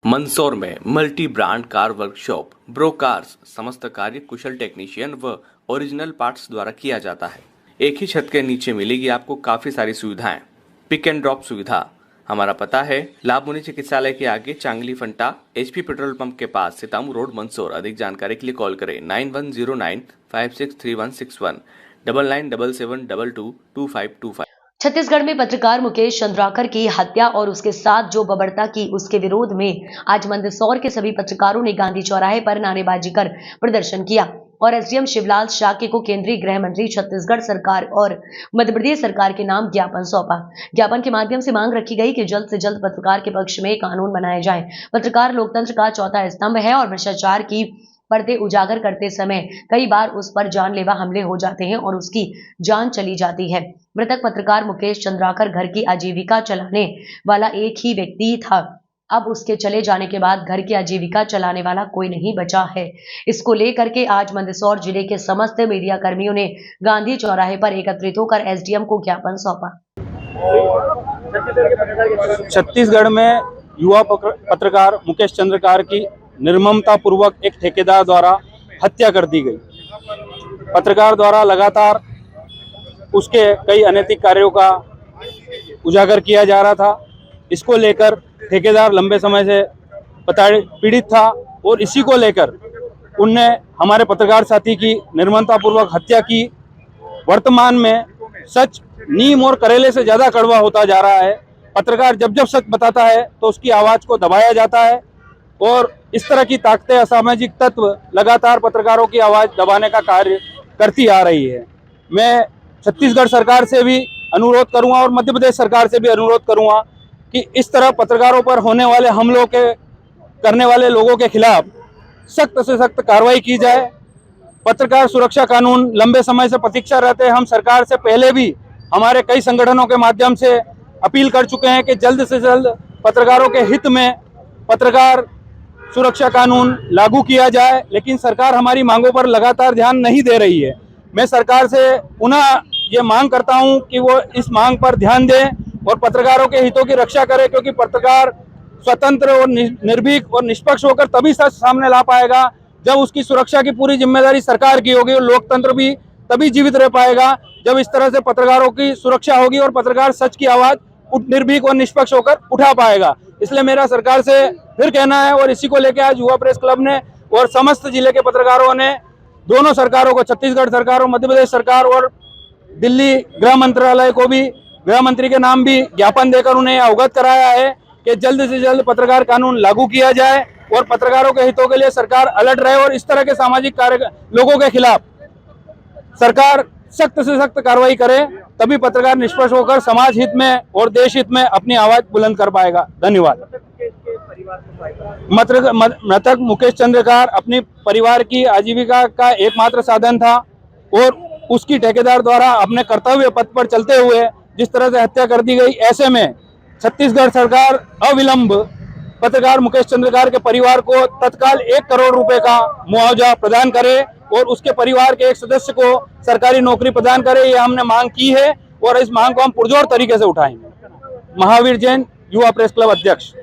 मंदसौर में multi brand car workshop bro cars समस्त कार्य कुशल टेक्नीशियन व ओरिजिनल पार्ट्स द्वारा किया जाता है। एक ही छत के नीचे मिलेगी आपको काफी सारी सुविधाएं। पिक एंड ड्रॉप सुविधा। हमारा पता है लाभमुनि चिकित्सालय के आगे चांगली फंटा HP पेट्रोल पंप के पास सीतामू रोड मंदसौर। अधिक जानकारी के लिए कॉल करें 9109563161 9977222525। छत्तीसगढ़ में पत्रकार मुकेश चंद्राकर की हत्या और उसके साथ जो बर्बरता की उसके विरोध में आज मंदसौर के सभी पत्रकारों ने गांधी चौराहे पर नारेबाजी कर प्रदर्शन किया और SDM शिवलाल शाक्य को केंद्रीय गृह मंत्री, छत्तीसगढ़ सरकार और मध्य प्रदेश सरकार के नाम ज्ञापन सौंपा। ज्ञापन के माध्यम से मांग रखी गई कि जल्द से जल्द पत्रकार के पक्ष में कानून बनाए जाए। पत्रकार लोकतंत्र का चौथा स्तंभ है और भ्रष्टाचार की पर्दे उजागर करते समय कई बार उस पर जानलेवा हमले हो जाते हैं और उसकी जान चली जाती है। मृतक पत्रकार मुकेश चंद्राकर घर की आजीविका चलाने वाला एक ही व्यक्ति था। अब उसके चले जाने के बाद घर की आजीविका चलाने वाला कोई नहीं बचा है। इसको लेकर के आज मंदसौर जिले के समस्त मीडिया कर्मियों ने गांधी चौराहे पर एकत्रित होकर SDM को ज्ञापन सौंपा। छत्तीसगढ़ में युवा पत्रकार मुकेश चंद्रकार की निर्ममता पूर्वक एक ठेकेदार द्वारा हत्या कर दी गई। पत्रकार द्वारा लगातार उसके कई अनैतिक कार्यों का उजागर किया जा रहा था। इसको लेकर ठेकेदार लंबे समय से पीड़ित था और इसी को लेकर उनने हमारे पत्रकार साथी की निर्ममता पूर्वक हत्या की। वर्तमान में सच नीम और करेले से ज्यादा कड़वा होता जा रहा है। पत्रकार जब जब सच बताता है तो उसकी आवाज को दबाया जाता है और इस तरह की ताकतें, असामाजिक तत्व लगातार पत्रकारों की आवाज दबाने का कार्य करती आ रही है। मैं छत्तीसगढ़ सरकार से भी अनुरोध करूंगा और मध्य प्रदेश सरकार से भी अनुरोध करूंगा कि इस तरह पत्रकारों पर होने वाले हमलों के करने वाले लोगों के खिलाफ सख्त से सख्त कार्रवाई की जाए। पत्रकार सुरक्षा कानून लंबे समय से प्रतीक्षा रहते हैं। हम सरकार से पहले भी हमारे कई संगठनों के माध्यम से अपील कर चुके हैं कि जल्द से जल्द पत्रकारों के हित में पत्रकार सुरक्षा कानून लागू किया जाए, लेकिन सरकार हमारी मांगों पर लगातार ध्यान नहीं दे रही है। मैं सरकार से पुनः ये मांग करता हूं कि वो इस मांग पर ध्यान दें और पत्रकारों के हितों की रक्षा करें, क्योंकि पत्रकार स्वतंत्र और निर्भीक और निष्पक्ष होकर तभी सच सामने ला पाएगा जब उसकी सुरक्षा की पूरी जिम्मेदारी सरकार की होगी और लोकतंत्र भी तभी जीवित रह पाएगा जब इस तरह से पत्रकारों की सुरक्षा होगी और पत्रकार सच की आवाज निर्भीक और निष्पक्ष होकर उठा पाएगा। इसलिए मेरा सरकार से फिर कहना है और इसी को लेकर आज युवा प्रेस क्लब ने और समस्त जिले के पत्रकारों ने दोनों सरकारों को, छत्तीसगढ़ सरकार और मध्य प्रदेश सरकार और दिल्ली गृह मंत्रालय को भी, गृह मंत्री के नाम भी ज्ञापन देकर उन्हें अवगत कराया है कि जल्द से जल्द पत्रकार कानून लागू किया जाए और पत्रकारों के हितों के लिए सरकार अलर्ट रहे और इस तरह के सामाजिक कार्य लोगों के खिलाफ सरकार सख्त से सख्त कार्रवाई करे, तभी पत्रकार निष्पक्ष होकर समाज हित में और देश हित में अपनी आवाज बुलंद कर पाएगा। धन्यवाद। मृतक मुकेश चंद्रकार अपनी परिवार की आजीविका का एकमात्र साधन था और उसकी ठेकेदार द्वारा अपने कर्तव्य पथ पर चलते हुए जिस तरह से हत्या कर दी गई, ऐसे में छत्तीसगढ़ सरकार अविलंब पत्रकार मुकेश चंद्रकार के परिवार को तत्काल 1 करोड़ रुपए का मुआवजा प्रदान करे और उसके परिवार के एक सदस्य को सरकारी नौकरी प्रदान करे। ये हमने मांग की है और इस मांग को हम पुरजोर तरीके से उठाएंगे। महावीर जैन, युवा प्रेस क्लब अध्यक्ष।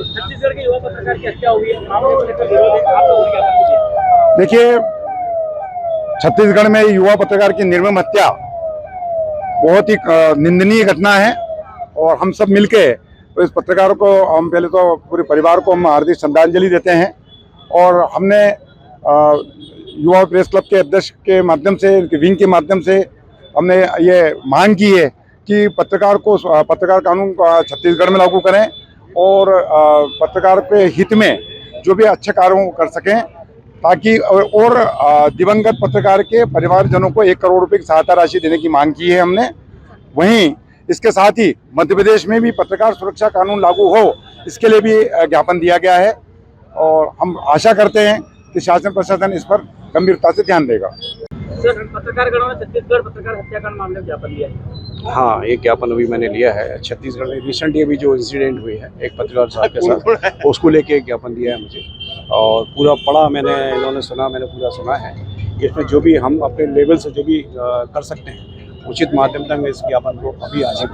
छत्तीसगढ़ के युवा पत्रकार की हत्या हुई है, देखिए, छत्तीसगढ़ में युवा पत्रकार की निर्मम हत्या बहुत ही निंदनीय घटना है और हम सब मिलके तो इस पत्रकारों को, हम पहले तो पूरे परिवार को हम हार्दिक श्रद्धांजलि देते हैं और हमने युवा प्रेस क्लब के अध्यक्ष के माध्यम से, विंग के माध्यम से हमने ये मांग की है कि पत्रकार कानून छत्तीसगढ़ में लागू करें और पत्रकार के हित में जो भी अच्छे कार्य कर सकें, ताकि और दिवंगत पत्रकार के परिवारजनों को 1 करोड़ रुपए की सहायता राशि देने की मांग की है हमने। वहीं इसके साथ ही मध्य प्रदेश में भी पत्रकार सुरक्षा कानून लागू हो, इसके लिए भी ज्ञापन दिया गया है और हम आशा करते हैं कि शासन प्रशासन इस पर गंभीरता से ध्यान देगा। सर, पत्रकारगणों ने छत्तीसगढ़ पत्रकार हत्याकांड मामले में ज्ञापन दिया है। हाँ, एक ज्ञापन अभी मैंने लिया है। छत्तीसगढ़ में रिसेंटली अभी जो इंसिडेंट हुई है एक पत्रकार साहब के साथ, उसको लेके एक ज्ञापन दिया है मुझे और पूरा पढ़ा मैंने, इन्होंने सुना, मैंने पूरा सुना है। इसमें जो भी हम अपने लेवल से जो भी कर सकते हैं उचित माध्यम तक मैं इस ज्ञापन को अभी आज ही